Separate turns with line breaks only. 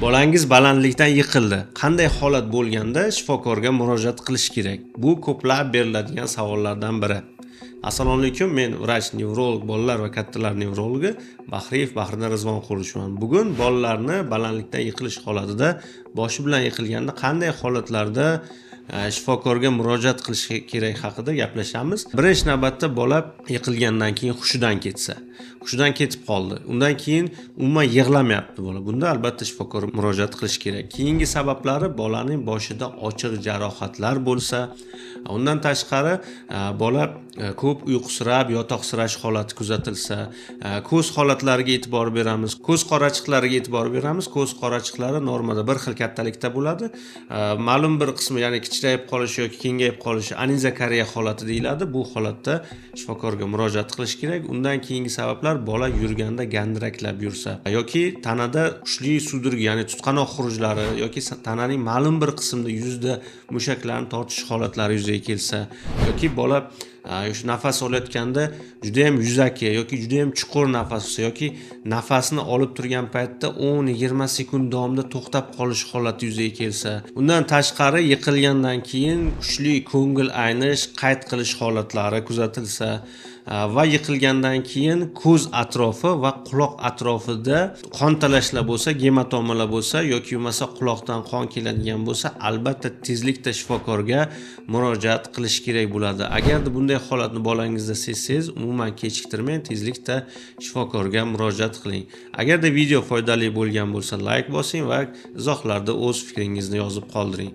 Bolangiz balandlikdan yiqildi. Qanday holat bo'lganda shifokorga murojaat qilish kerak? Bu ko'plab beriladigan savollardan biri. Assalomu alaykum, men vrach nevrolog, bolalar va kattalar nevrologi Bahriyev Bahriddin Rizmonqulovman. Bugun bolalarni balandlikdan yiqilish holatida, boshi bilan yiqilganda qanday holatlarda shifokorga murojaat qilish kerak haqida gaplashamiz. Birinchi navbatda bola yiqilgandan keyin hushidan ketib qoldi. Undan keyin umuman yig'lamayapti bola. Bunda albatta shifokorga murojaat qilish kerak. Keyingi sabablari bolaning boshida ochiq jarohatlar bo'lsa, undan tashqari bola ko'p uyqusirab, yotoqsirash holati kuzatilsa, ko'z holatlariga e'tibor beramiz. Ko'z qorachiqlariga e'tibor beramiz. Ko'z qorachiqlari normada bir xil kattalikda bo'ladi. Ma'lum bir qismi, ya'ni kichrayib qolishi yoki kengayib qolishi anizakariya holati deyiladi. Bu holatda shifokorga murojaat qilish kerak. Undan keyingi sabablar bola yurganda gandiraklab yursa yoki tanada kuchli sudurgi, ya'ni tutqanoq xurujlari yoki tananing ma'lum bir qismida yuzda mushaklarni tortish holatlari yuzaga kelsa yoki bola shu nafas olayotganda juda ham yuzaki yoki juda ham chuqur nafas olsa yoki nafasni olib turgan paytda 10-20 sekund davomida to'xtab qolish holati yuzaga kelsa, undan tashqari yiqilgandan keyin kuchli ko'ngil aynish, qayt qilish holatlari kuzatilsa va yiqilgandan keyin ko'z atrofi va quloq atrofida qon talashlar bo'lsa, gematomalar bo'lsa yoki bo'lmasa quloqdan qon keladigan bo'lsa, albatta tezlikda shifokorga murojaat qilish kerak bo'ladi. Agarda bunday holatni bolangizda sezsangiz, umuman kechiktirmang, tezlikda shifokorga murojaat qiling. Agarda video foydali bo'lgan bo'lsa, like bosing va izohlarda o'z fikringizni yozib qoldiring.